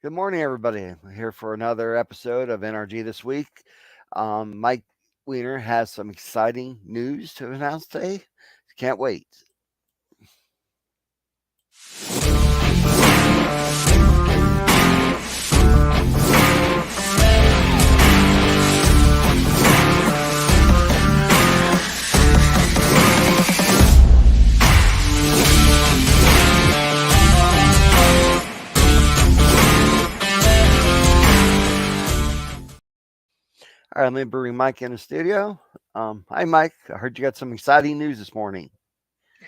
Good morning, everybody. We're here for another episode of NRG This Week. Mike Weiner has some exciting news to announce today. Can't wait. All right, let me bring Mike in the studio. Hi, Mike. I heard you got some exciting news this morning.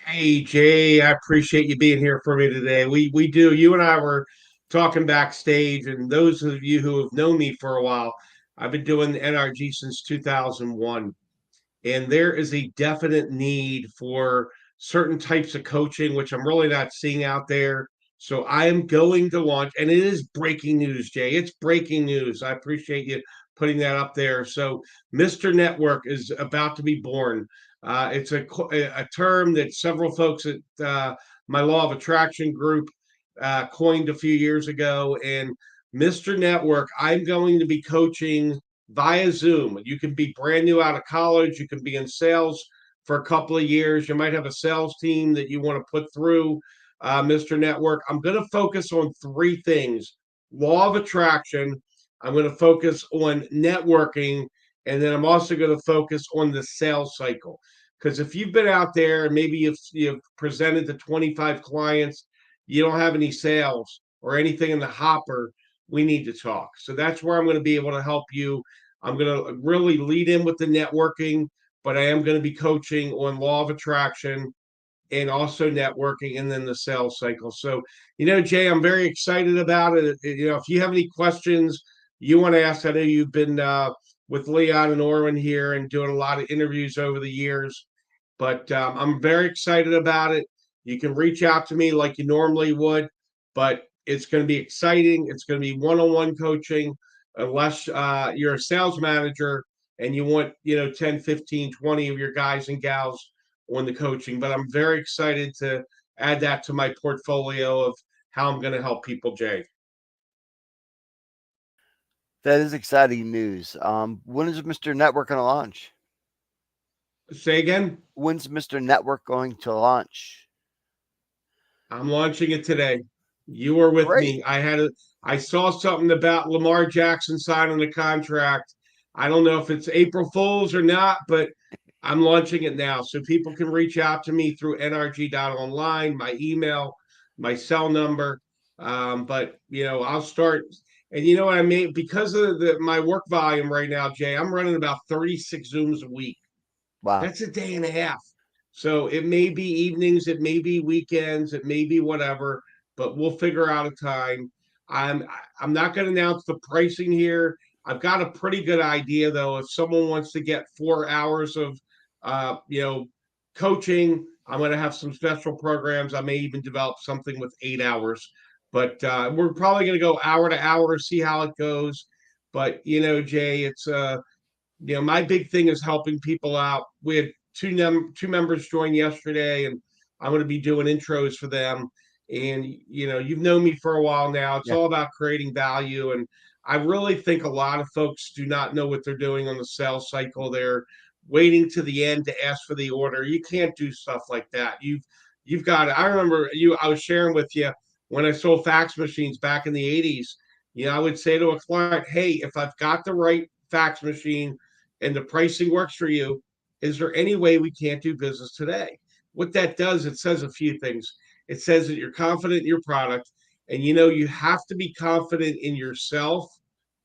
Hey Jay, I appreciate you being here for me today. We do. You and I were talking backstage, and those of you who have known me for a while, I've been doing the NRG since 2001, and there is a definite need for certain types of coaching, which I'm really not seeing out there. So I am going to launch, and it is breaking news, Jay. It's breaking news. I appreciate you putting that up there. So Mr. Network is about to be born. It's a term that several folks at my Law of Attraction group coined a few years ago. And Mr. Network, I'm going to be coaching via Zoom. You can be brand new out of college, you can be in sales for a couple of years, you might have a sales team that you want to put through Mr. Network. I'm going to focus on three things: law of attraction, I'm going to focus on networking, and then I'm also going to focus on the sales cycle. Because if you've been out there and maybe you've presented to 25 clients, you don't have any sales or anything in the hopper, we need to talk. So that's where I'm going to be able to help you. I'm going to really lead in with the networking, but I am going to be coaching on law of attraction and also networking and then the sales cycle. So, Jay, I'm very excited about it. If you have any questions you want to ask, I know you've been with Leon and Orwin here and doing a lot of interviews over the years, but I'm very excited about it. You can reach out to me like you normally would, but it's going to be exciting. It's going to be one-on-one coaching unless you're a sales manager and you want, 10, 15, 20 of your guys and gals on the coaching. But I'm very excited to add that to my portfolio of how I'm going to help people, Jay. That is exciting news. When is Mr. Network going to launch? Say again? When's Mr. Network going to launch? I'm launching it today. You were with Great. me. I saw something about Lamar Jackson signing the contract. I don't know if it's April Fools or not, but I'm launching it now. So people can reach out to me through nrg.online, my email, my cell number. But I'll start. And you know what I mean? Because of my work volume right now, Jay, I'm running about 36 Zooms a week. Wow. That's a day and a half. So it may be evenings, it may be weekends, it may be whatever, but we'll figure out a time. I'm I'm not going to announce the pricing here. I've got a pretty good idea though. If someone wants to get 4 hours of uh, you know, coaching, I'm going to have some special programs. I may even develop something with 8 hours. But we're probably going to go hour to hour, see how it goes. But Jay, it's my big thing is helping people out. We had two members join yesterday, and I'm going to be doing intros for them. And you've known me for a while now. It's Yeah. all about creating value, and I really think a lot of folks do not know what they're doing on the sales cycle. They're waiting to the end to ask for the order. You can't do stuff like that. You've got it. I remember you. I was sharing with you when I sold fax machines back in the '80s. I would say to a client, "Hey, if I've got the right fax machine and the pricing works for you, is there any way we can't do business today?" What that does, it says a few things. It says that you're confident in your product, and you have to be confident in yourself,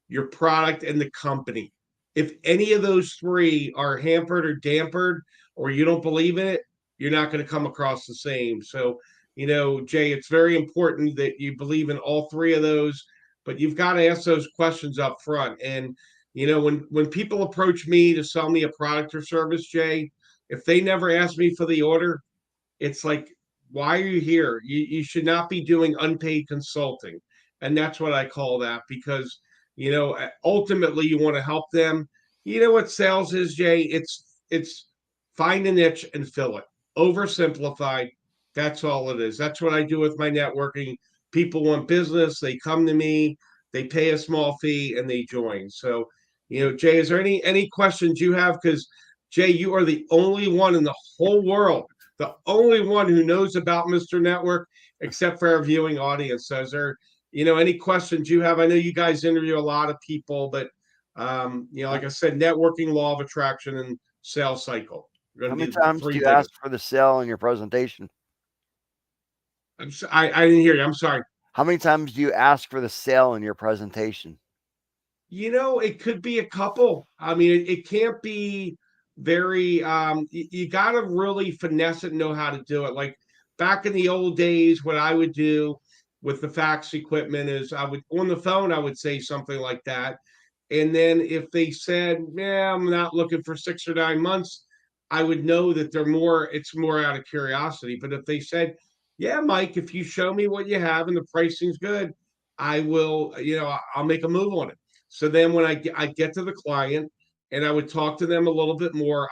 your product, and the company. If any of those three are hampered or dampered, or you don't believe in it, you're not going to come across the same. So, Jay, it's very important that you believe in all three of those, but you've got to ask those questions up front. And when people approach me to sell me a product or service, Jay, if they never ask me for the order, it's like, why are you here? You should not be doing unpaid consulting. And that's what I call that, because, ultimately you want to help them. You know what sales is, Jay? It's find a niche and fill it. Oversimplified. That's all it is. That's what I do with my networking. People want business, they come to me, they pay a small fee, and they join. So, Jay, is there any questions you have? Because Jay, you are the only one in the whole world, the only one who knows about Mr. Network, except for our viewing audience. So, is there any questions you have? I know you guys interview a lot of people, but like I said, networking, law of attraction, and sales cycle are going How to many be the times do three you ask biggest. for the sale in your presentation? I didn't hear you. I'm sorry. How many times do you ask for the sale in your presentation? It could be a couple. I mean, it can't be very, you got to really finesse it and know how to do it. Like back in the old days, what I would do with the fax equipment is on the phone, I would say something like that. And then if they said, yeah, I'm not looking for 6 or 9 months, I would know that it's more out of curiosity. But if they said, yeah, Mike, if you show me what you have and the pricing's good, I will, I'll make a move on it. So then when I get to the client and I would talk to them a little bit more,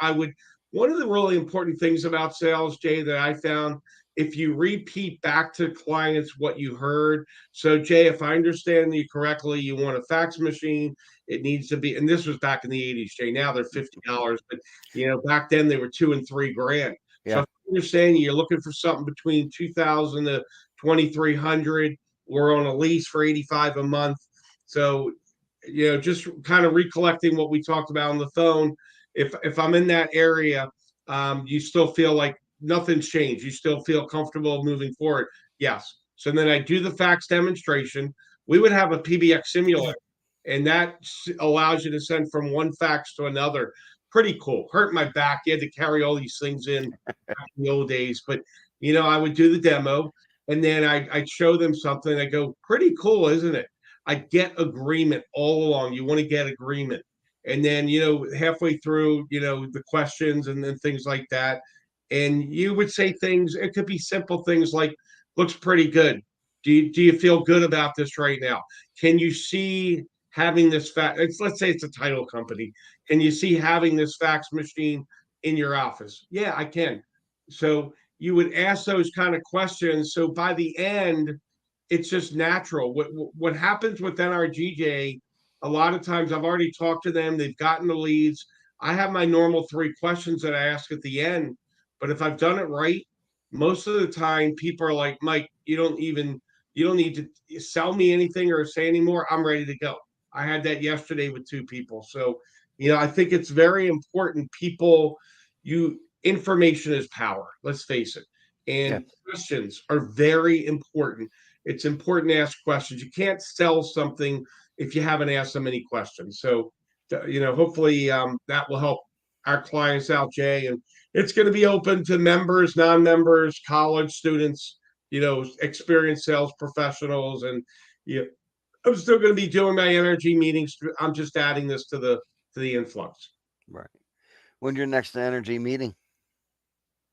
one of the really important things about sales, Jay, that I found, if you repeat back to clients what you heard. So Jay, if I understand you correctly, you want a fax machine. It needs to be, and this was back in the 80s, Jay. Now they're $50, but back then they were 2 and 3 grand. So Yeah. if you're saying you're looking for something between 2,000 to 2,300, we're on a lease for 85 a month. So just kind of recollecting what we talked about on the phone. If I'm in that area, you still feel like nothing's changed. You still feel comfortable moving forward. Yes. So then I do the fax demonstration. We would have a PBX simulator, and that allows you to send from one fax to another. Pretty cool. Hurt my back. You had to carry all these things in the old days, but I would do the demo, and then I'd show them something. I go, pretty cool, isn't it? I get agreement all along. You want to get agreement. And then, halfway through, the questions and then things like that. And you would say things, it could be simple things like, looks pretty good. Do you feel good about this right now? Can you see having this fax? Let's say it's a title company. Can you see having this fax machine in your office? Yeah, I can. So you would ask those kind of questions. So by the end, it's just natural. What happens with NRGJ? A lot of times, I've already talked to them. They've gotten the leads. I have my normal 3 questions that I ask at the end. But if I've done it right, most of the time, people are like, Mike, you don't need to sell me anything or say anymore. I'm ready to go. I had that yesterday with 2 people. So, I think it's very important. Information is power. Let's face it. Yeah. And questions are very important. It's important to ask questions. You can't sell something if you haven't asked them any questions. So, hopefully that will help our clients out, Jay. And it's going to be open to members, non-members, college students, experienced sales professionals, and I'm still going to be doing my energy meetings. I'm just adding this to the influx. Right. When's your next energy meeting?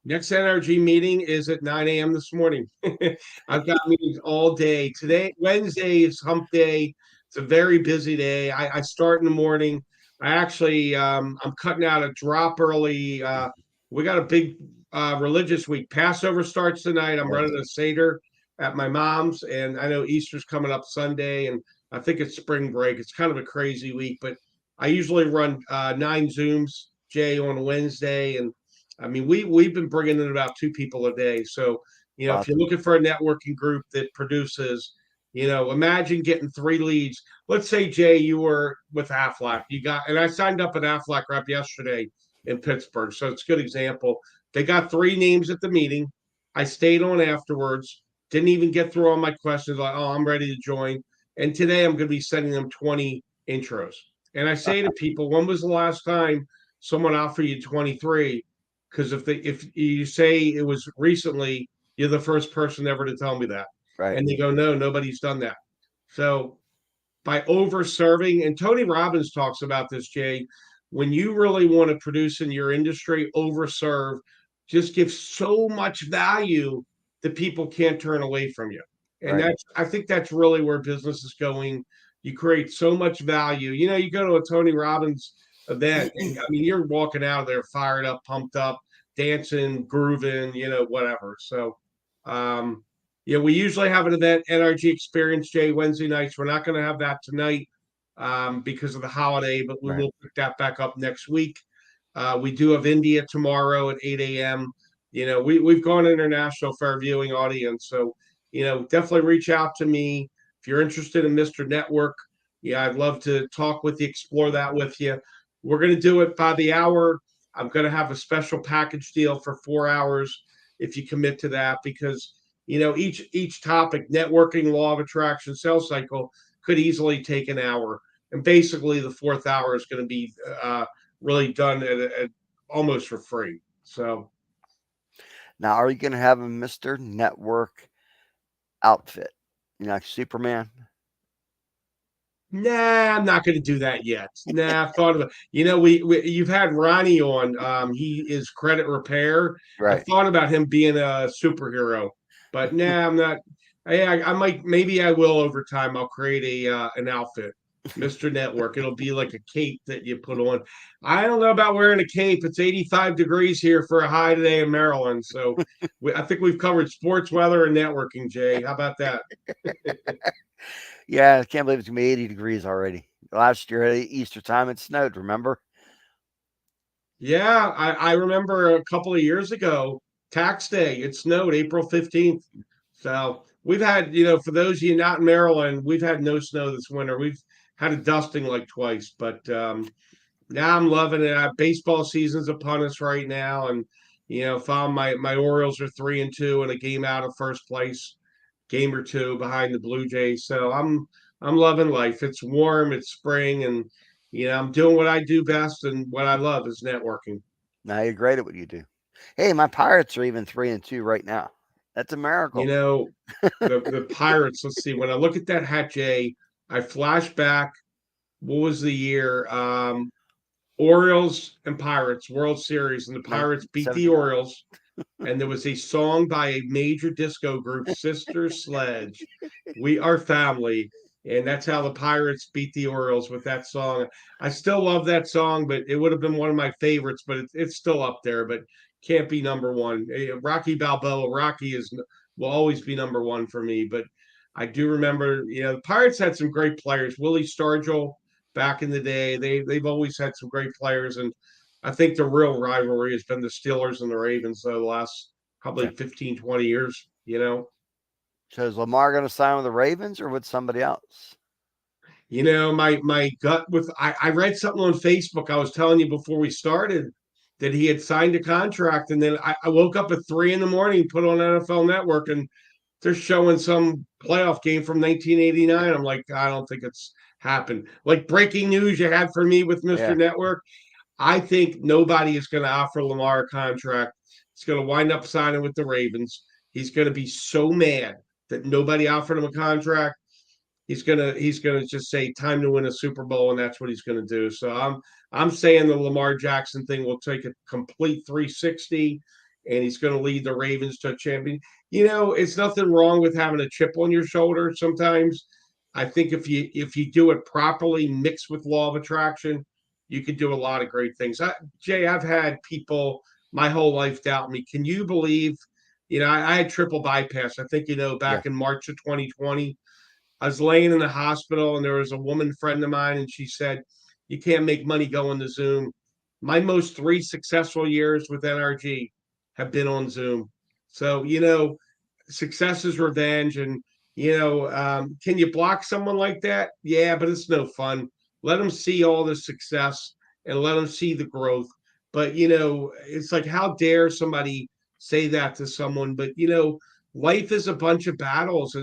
Next NRG meeting is at 9 a.m. this morning. I've got meetings all day. Today, Wednesday is hump day. It's a very busy day. I start in the morning. I'm cutting out a drop early. We got a big religious week. Passover starts tonight. I'm Yes. running a Seder at my mom's, and I know Easter's coming up Sunday, and I think it's spring break. It's kind of a crazy week, but I usually run 9 Zooms, Jay, on Wednesday, and I mean, we've been bringing in about 2 people a day. So, if you're Awesome. looking for a networking group that produces, imagine getting 3 leads. Let's say Jay, you were with Aflac. And I signed up at Aflac Rep yesterday in Pittsburgh. So it's a good example. They got 3 names at the meeting. I stayed on afterwards. Didn't even get through all my questions. Like, oh, I'm ready to join. And today I'm going to be sending them 20 intros. And I say to people, when was the last time someone offered you 23? Because if you say it was recently, you're the first person ever to tell me that. Right. And they go, no, nobody's done that. So by over serving, and Tony Robbins talks about this, Jay, when you really want to produce in your industry, overserve, just give so much value that people can't turn away from you. And Right. I think that's really where business is going. You create so much value. You go to a Tony Robbins event, and I mean, you're walking out of there fired up, pumped up, dancing, grooving, whatever. So, um, Yeah, we usually have an event, NRG Experience Day, Wednesday nights. We're not going to have that tonight because of the holiday, but we Right. will pick that back up next week. We do have India tomorrow at 8 a.m. We've gone international for our viewing audience. So, definitely reach out to me if you're interested in Mr. Network. Yeah, I'd love to talk with you, explore that with you. We're going to do it by the hour. I'm going to have a special package deal for 4 hours if you commit to that, because each topic, networking, law of attraction, sales cycle, could easily take an hour. And basically, the fourth hour is going to be really done at almost for free. So, Now, are you going to have a Mr. Network outfit? You know, like Superman? nah, I'm not going to do that yet. Nah, I thought of it. We you've had Ronnie on. He is credit repair. I Right. thought about him being a superhero, but nah, I'm not. I might, maybe I will over time. I'll create a an outfit, Mr. Network. It'll be like a cape that you put on. I don't know about wearing a cape. It's 85 degrees here for a high today in Maryland, so I think we've covered sports, weather, and networking. Jay, how about that? Yeah, I can't believe it's going to be 80 degrees already. Last year at Easter time, it snowed, remember? Yeah, I remember a couple of years ago, tax day, it snowed April 15th. So we've had, for those of you not in Maryland, we've had no snow this winter. We've had a dusting like twice, but now I'm loving it. Baseball season's upon us right now, and found my Orioles are 3-2 and a game out of first place, game or two behind the Blue Jays. So I'm loving life. It's warm, it's spring, and I'm doing what I do best, and what I love is networking. Now you're great at what you do. Hey, my Pirates are even 3-2 right now. That's a You miracle. know, the Pirates. Let's see. When I look at that hat, Jay, I flash back. What was the year? Orioles and Pirates World Series, and the Pirates beat the 1979. Orioles. And there was a song by a major disco group, Sister Sledge, "We Are Family," and that's how the Pirates beat the Orioles with that song. I still love that song, but it would have been one of my favorites. But it's still up there, but can't be number one. Rocky Balboa, Rocky will always be number one for me. But I do remember, the Pirates had some great players. Willie Stargell back in the day. They've always had some great players, and I think the real rivalry has been the Steelers and the Ravens the last probably Okay. 15, 20 years. So is Lamar going to sign with the Ravens or with somebody else? My gut I read something on Facebook. I was telling you before we started that he had signed a contract, and then I woke up at 3 in the morning, put on NFL Network, and they're showing some playoff game from 1989. I'm like, I don't think it's happened. Like breaking news you had for me with Mr. Yeah. Network. I think nobody is going to offer Lamar a contract. He's going to wind up signing with the Ravens. He's going to be so mad that nobody offered him a contract. He's gonna just say time to win a Super Bowl, and that's what he's gonna do. So I'm saying the Lamar Jackson thing will take a complete 360, and he's gonna lead the Ravens to a champion. It's nothing wrong with having a chip on your shoulder sometimes. I think if you do it properly, mixed with law of attraction, you could do a lot of great things. Jay, I've had people my whole life doubt me. Can you believe? I had triple bypass. I think Yeah. back in March of 2020. I was laying in the hospital, and there was a woman friend of mine, and she said, "You can't make money going to Zoom." My most three successful years with NRG have been on Zoom. So, success is revenge. And, can you block someone like that? Yeah, but it's no fun. Let them see all the success and let them see the growth. But, it's like, how dare somebody say that to someone? But, life is a bunch of battles.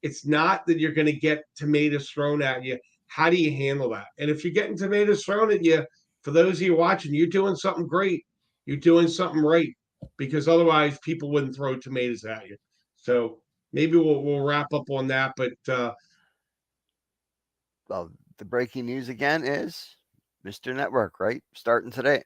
It's not that you're going to get tomatoes thrown at you. How do you handle that? And if you're getting tomatoes thrown at you, for those of you watching, you're doing something great. You're doing something right, because otherwise people wouldn't throw tomatoes at you. So maybe we'll wrap up on that. But Well, the breaking news again is Mr. Network, right? Starting today.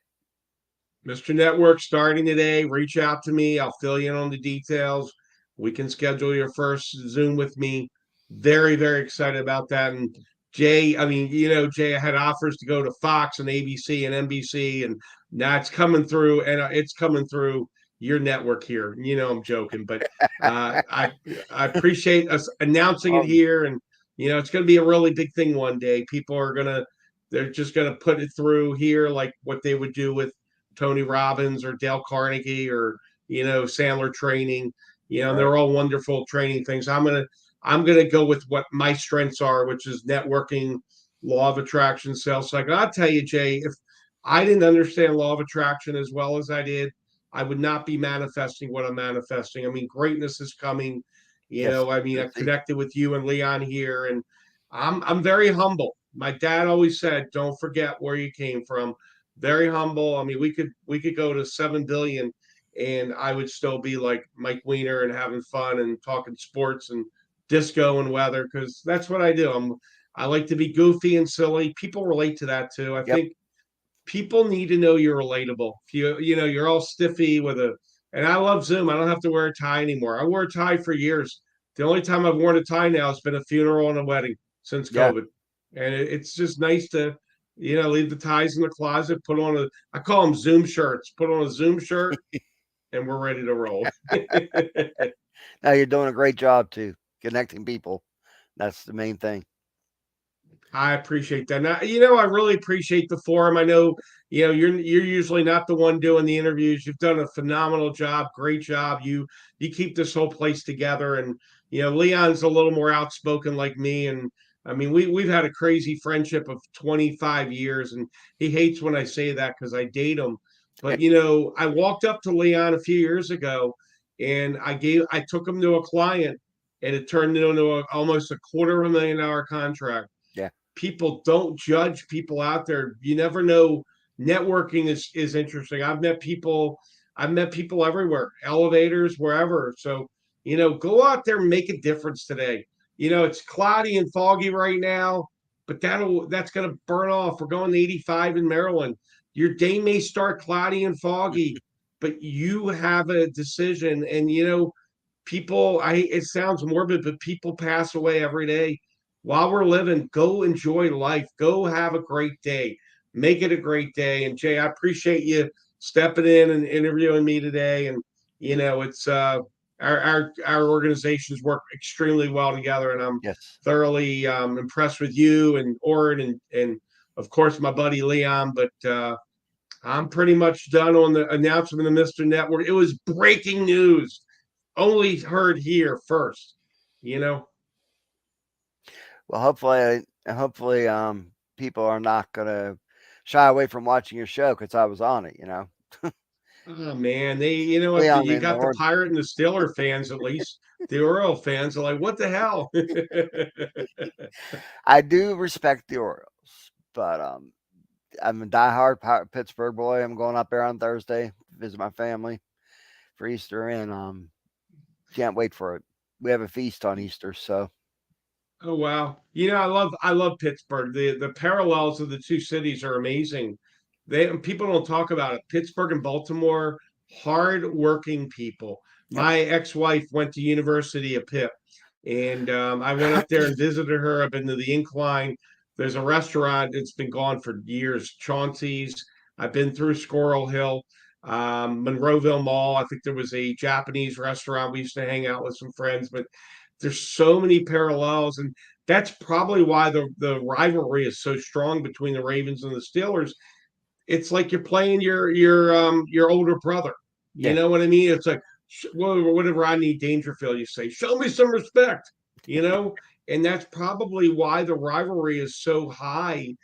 Mr. Network starting today. Reach out to me. I'll fill you in on the details. We can schedule your first Zoom with me. Very, very excited about that. And Jay, I mean, Jay, I had offers to go to Fox and ABC and NBC, and now it's coming through, and it's coming through your network here. You know, I'm joking, but I appreciate us announcing it Um, here, and it's going to be a really big thing one day. People are gonna they're just going to put it through here, like what they would do with Tony Robbins or Dale Carnegie or Sandler training. And right. they're all wonderful training things. I'm gonna go with what my strengths are, which is networking, law of attraction, sales cycle. I'll tell you, Jay, if I didn't understand law of attraction as well as I did, I would not be manifesting what I'm manifesting. I mean, greatness is coming. Yes, I mean, I've Lucy. connected with you and Leon here, and I'm very humble. My dad always said, "Don't forget where you came from." Very humble. I mean, we could go to 7 billion, and I would still be like Mike Weiner and having fun and talking sports and disco and weather because that's what I do. I like to be goofy and silly. People relate to that too. I Yep. think people need to know you're relatable. If you're all stiffy with a, and I love Zoom. I don't have to wear a tie anymore. I wore a tie for years. The only time I've worn a tie now has been a funeral and a wedding since Yeah. COVID, and it's just nice to, leave the ties in the closet. I call them Zoom shirts. Put on a Zoom shirt, and we're ready to roll. Now you're doing a great job too, connecting people. That's the main thing. I appreciate that. Now, I really appreciate the forum. I know, you're usually not the one doing the interviews. You've done a phenomenal job, great job. You keep this whole place together, and Leon's a little more outspoken like me, and I mean we've had a crazy friendship of 25 years, and he hates when I say that because I date him. But I walked up to Leon a few years ago, and I took him to a client, and it turned into almost $250,000 contract. Yeah. People don't judge people out there. You never know. Networking is interesting. I've met people everywhere, elevators, wherever. So, go out there and make a difference today. It's cloudy and foggy right now, but that's gonna burn off. We're going to 85 in Maryland. Your day may start cloudy and foggy, but you have a decision. And people, it sounds morbid, but people pass away every day. While we're living, go enjoy life. Go have a great day. Make it a great day. And Jay, I appreciate you stepping in and interviewing me today. And it's our organizations work extremely well together, and I'm Yes. thoroughly impressed with you and Oren and of course my buddy Leon. But I'm pretty much done on the announcement of Mr. Network. It was breaking news, only heard here first. You know. Well, hopefully, people are not gonna shy away from watching your show because I was on it. Oh man, they you know what Leon you and got the Lauren. Pirate and the Steeler fans at least. The Oriole fans are like, what the hell? I do respect the Orioles, but I'm a diehard Pittsburgh boy. I'm going up there on Thursday to visit my family for Easter, and can't wait for it. We have a feast on Easter, so Oh wow. I love Pittsburgh. The parallels of the two cities are amazing. People don't talk about it. Pittsburgh and Baltimore, hard working people. yep, My ex-wife went to University of Pitt, and I went up there and visited her. I've been to the Incline. There's a restaurant that's been gone for years, Chauncey's. I've been through Squirrel Hill, Monroeville Mall. I think there was a Japanese restaurant. We used to hang out with some friends, but there's so many parallels, and that's probably why the rivalry is so strong between the Ravens and the Steelers. It's like you're playing your older brother. You yeah, know what I mean? It's like what did Rodney Dangerfield you say? Show me some respect. You know, and that's probably why the rivalry is so high.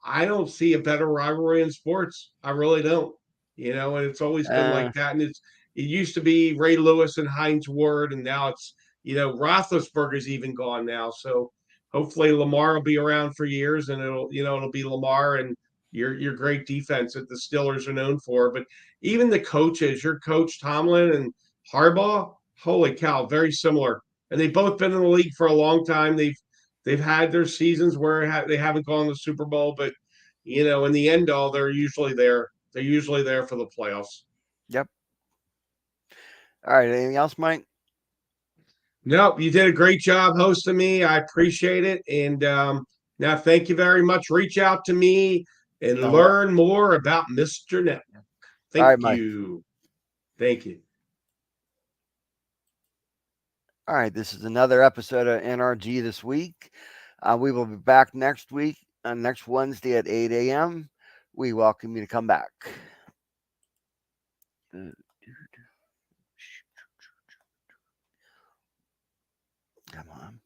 I don't see a better rivalry in sports. I really don't. And it's always been like uh, that. And it used to be Ray Lewis and Heinz Ward, and now it's Roethlisberger's even gone now. So hopefully Lamar will be around for years, and it'll be Lamar and your great defense that the Steelers are known for. But even the coaches, your coach Tomlin and Harbaugh, holy cow, very similar. And they've both been in the league for a long time. They've had their seasons where they haven't gone to the Super Bowl, but in the end all, they're usually there. They're usually there for the playoffs. yep. All right. Anything else, Mike? No, you did a great job hosting me. I appreciate it. And now, thank you very much. Reach out to me and I will. learn more about Mr. Network. All right, Thank Mike. you. Thank you. All right, this is another episode of NRG This Week. We will be back next week, next Wednesday at 8 a.m. We welcome you to come back. Come on.